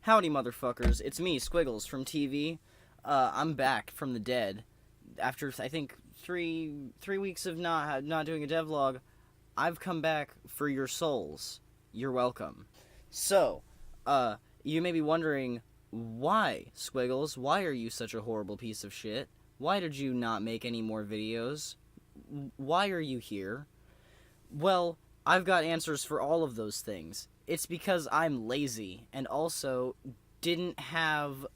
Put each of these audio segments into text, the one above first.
Howdy, motherfuckers. It's me, Squiggles, from TV. I'm back from the dead. After, I think, three weeks of not doing a devlog, I've come back for your souls. You're welcome. So, you may be wondering, why, Squiggles? Why are you such a horrible piece of shit? Why did you not make any more videos? Why are you here? Well, I've got answers for all of those things. It's because I'm lazy, and also didn't have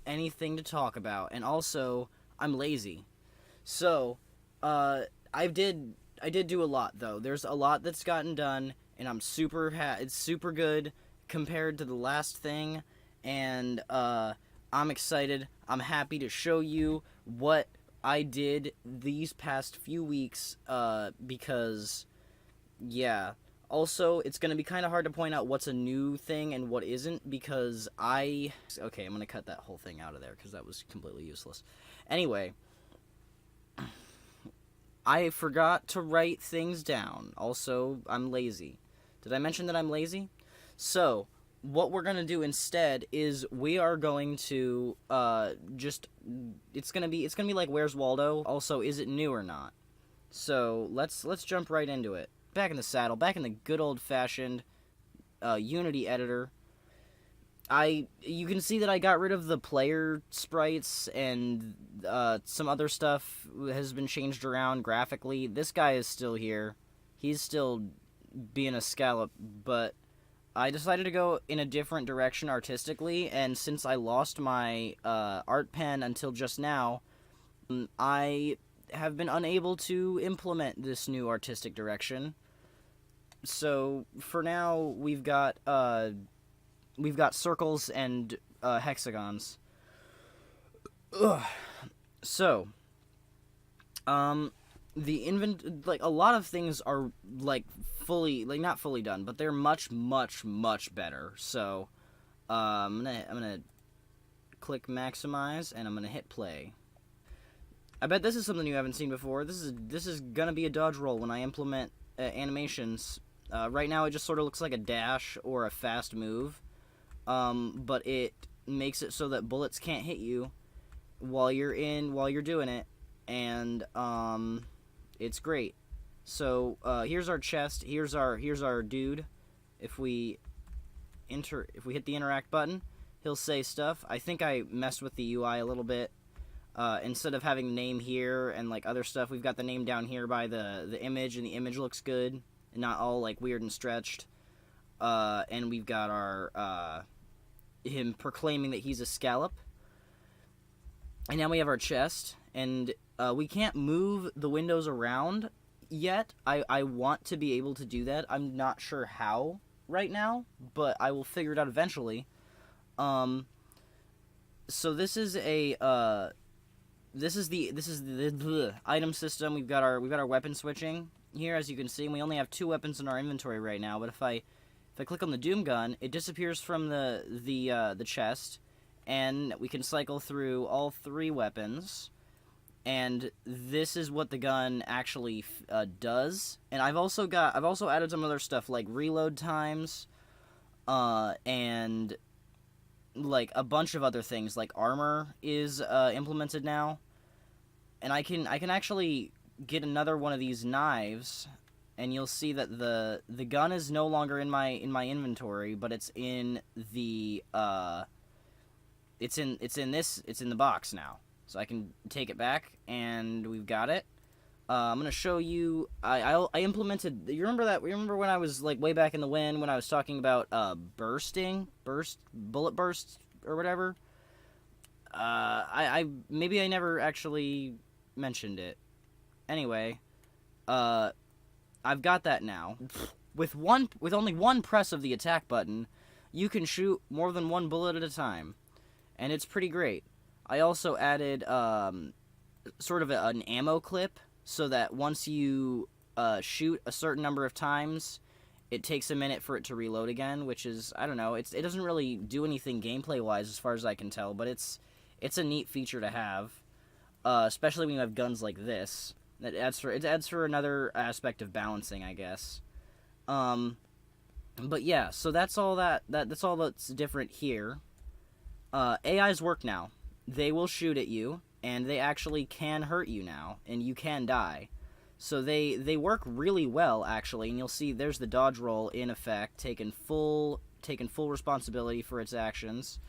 anything to talk about, and also I'm lazy. So, I did do a lot though. There's a lot that's gotten done, and I'm it's super good compared to the last thing, and I'm excited. I'm happy to show you what I did these past few weeks, because yeah. Also, it's going to be kind of hard to point out what's a new thing and what isn't, because okay, I'm going to cut that whole thing out of there, because that was completely useless. Anyway, I forgot to write things down. Also, I'm lazy. Did I mention that I'm lazy? So, what we're going to do instead is we are going to, it's going to be like Where's Waldo? Also, is it new or not? So, let's jump right into it. Back in the saddle, back in the good old-fashioned Unity editor. You can see that I got rid of the player sprites, and some other stuff has been changed around graphically. This guy is still here. He's still being a scallop, but I decided to go in a different direction artistically, and since I lost my art pen until just now, I have been unable to implement this new artistic direction. So for now, we've got circles and hexagons. Ugh. So, like a lot of things are like not fully done, but they're much better. So, I'm gonna click maximize, and I'm gonna hit play. I bet this is something you haven't seen before. This is gonna be a dodge roll when I implement animations. Right now it just sort of looks like a dash or a fast move, but it makes it so that bullets can't hit you while you're doing it, and it's great. So here's our chest. Here's our dude. If we hit the interact button, he'll say stuff. I think I messed with the UI a little bit. Instead of having the name here and like other stuff, we've got the name down here by the image, and the image looks good and not all like weird and stretched. And we've got our him proclaiming that he's a scallop. And now we have our chest, and we can't move the windows around yet. I want to be able to do that. I'm not sure how right now, but I will figure it out eventually. So this is a This is the item system. We've got our weapon switching here, as you can see. And we only have 2 weapons in our inventory right now. But if I click on the Doom gun, it disappears from the chest, and we can cycle through all 3 weapons. And this is what the gun actually does. And I've also added some other stuff like reload times, and like a bunch of other things, like armor is implemented now. And I can actually get another one of these knives, and you'll see that the gun is no longer in my inventory, but it's in the it's in the box now. So I can take it back, and we've got it. I'm gonna show you. I implemented. You remember when I was like way back in the when I was talking about bullet bursts or whatever. Maybe I never actually mentioned it. Anyway, I've got that now. With only one press of the attack button, you can shoot more than 1 bullet at a time, and it's pretty great. I also added sort of an ammo clip, so that once you shoot a certain number of times, it takes a minute for it to reload again, which is, I don't know, it doesn't really do anything gameplay-wise as far as I can tell, but it's a neat feature to have, especially when you have guns like this. It adds for another aspect of balancing, I guess. But yeah, so that's all that's different here. AIs work now. They will shoot at you, and they actually can hurt you now, and you can die. So they work really well, actually, and you'll see there's the dodge roll in effect, taking full responsibility for its actions.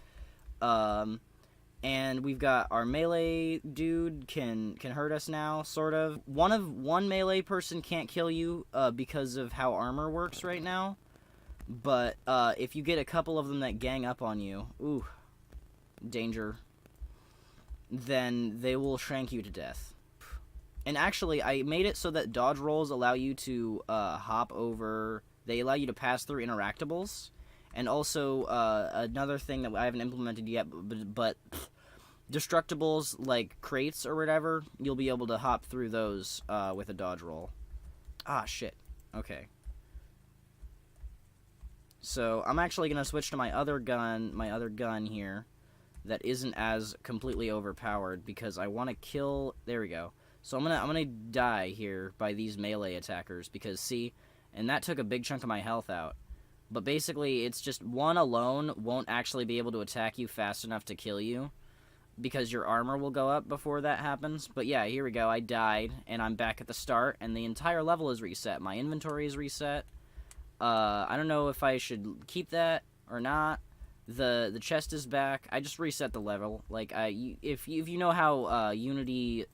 And we've got our melee dude can hurt us now, sort of. One melee person can't kill you because of how armor works right now. But if you get a couple of them that gang up on you, ooh, danger, then they will shank you to death. And actually, I made it so that dodge rolls allow you to hop over. They allow you to pass through interactables. And also, another thing that I haven't implemented yet, but destructibles like crates or whatever, you'll be able to hop through those with a dodge roll. Ah, shit. Okay. So I'm actually gonna switch to my other gun here, that isn't as completely overpowered because I want to kill. There we go. So I'm gonna die here by these melee attackers because see, and that took a big chunk of my health out. But basically, it's just one alone won't actually be able to attack you fast enough to kill you, because your armor will go up before that happens. But yeah, here we go. I died, and I'm back at the start, and the entire level is reset. My inventory is reset. I don't know if I should keep that or not. The chest is back. I just reset the level. Like, if you know how Unity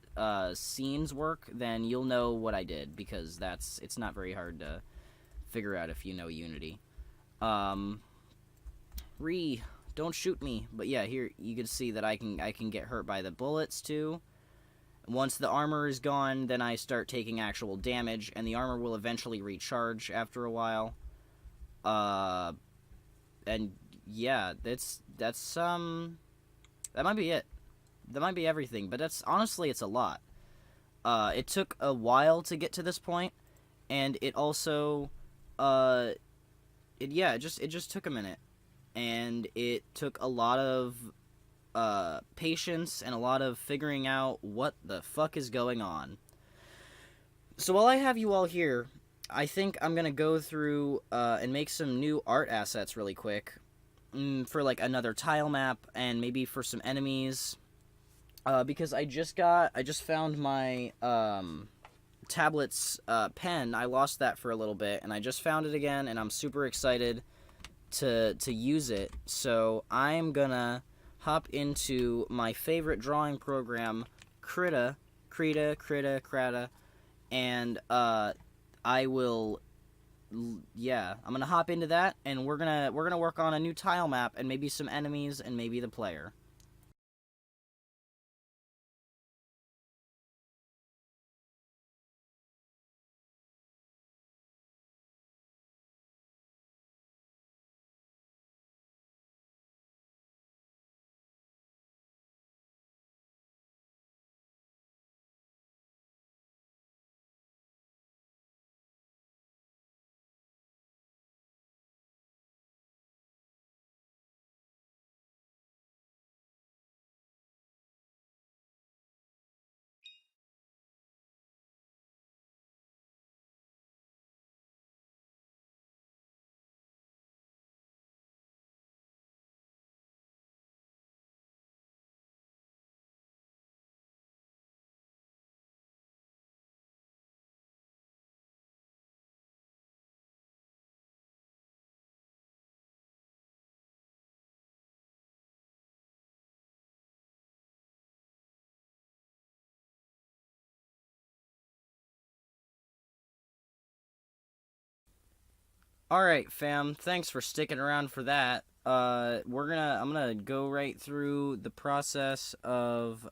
scenes work, then you'll know what I did, because it's not very hard to figure out if you know Unity. Don't shoot me. But yeah, here you can see that I can get hurt by the bullets too. Once the armor is gone, then I start taking actual damage, and the armor will eventually recharge after a while. And yeah, that might be it. That might be everything, but honestly, it's a lot. It took a while to get to this point, and it also, it just took a minute. And it took a lot of patience and a lot of figuring out what the fuck is going on. So while I have you all here, I think I'm gonna go through and make some new art assets really quick for like another tile map and maybe for some enemies, because I just found my tablet's pen. I lost that for a little bit, and I just found it again, and I'm super excited to use it. So I'm gonna hop into my favorite drawing program, Krita, and I will, yeah, I'm gonna hop into that, and we're gonna work on a new tile map and maybe some enemies and maybe the player. Alright, fam, thanks for sticking around for that. I'm gonna go right through the process of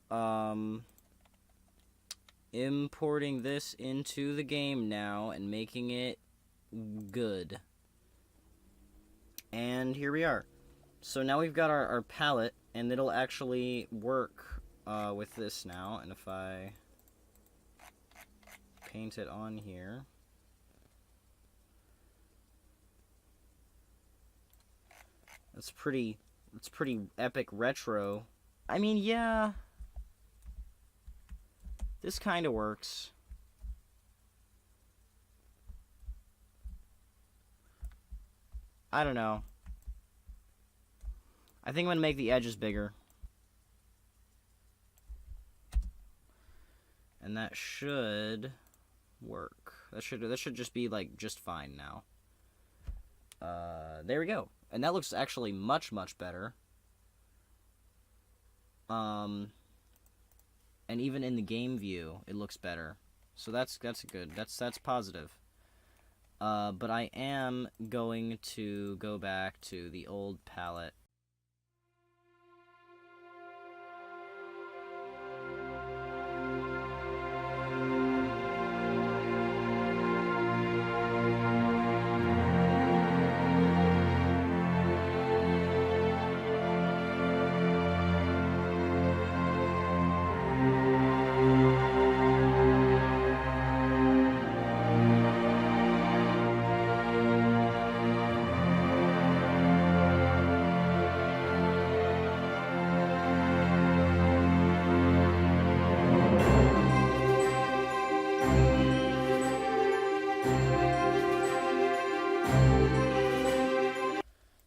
importing this into the game now and making it good. And here we are. So now we've got our palette, and it'll actually work with this now. And if I paint it on here, it's pretty epic retro. I mean, yeah, this kind of works. I don't know. I think I'm gonna make the edges bigger. And that should work. That should just be like just fine now. There we go. And that looks actually much better. And even in the game view, it looks better. So that's good. That's positive. But I am going to go back to the old palette.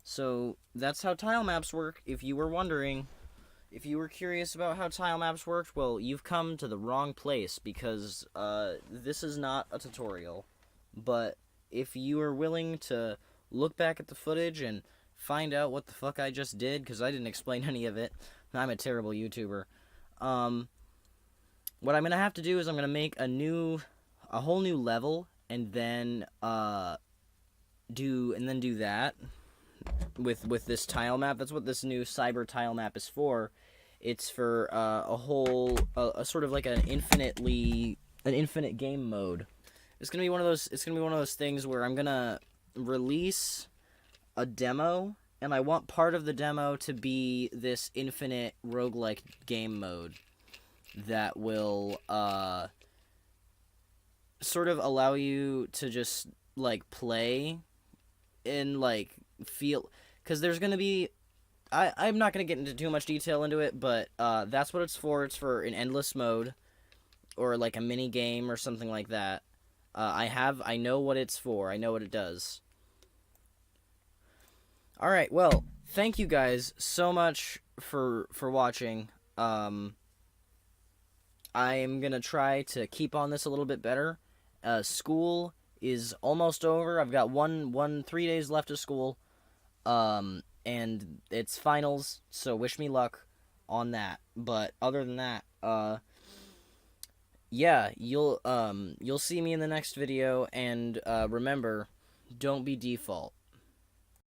So that's how tile maps work. If you were wondering, if you were curious about how tile maps worked, well, you've come to the wrong place, because this is not a tutorial. But if you are willing to look back at the footage and find out what the fuck I just did, because I didn't explain any of it, I'm a terrible YouTuber. What I'm gonna have to do is I'm gonna make a whole new level, and then do that with this tile map. That's what this new cyber tile map is for. It's for a sort of like an infinite game mode. It's gonna be one of those things where I'm gonna release a demo, and I want part of the demo to be this infinite roguelike game mode that will sort of allow you to just like play and like feel, because there's gonna be, I'm not gonna get into too much detail into it, but that's what it's for. It's for an endless mode, or like a mini game or something like that. I know what it's for. I know what it does. All right, well, thank you guys so much for watching. I am gonna try to keep on this a little bit better. School is almost over. I've got 3 days left of school. And it's finals, so wish me luck on that. But other than that, yeah, you'll see me in the next video, and remember, don't be default.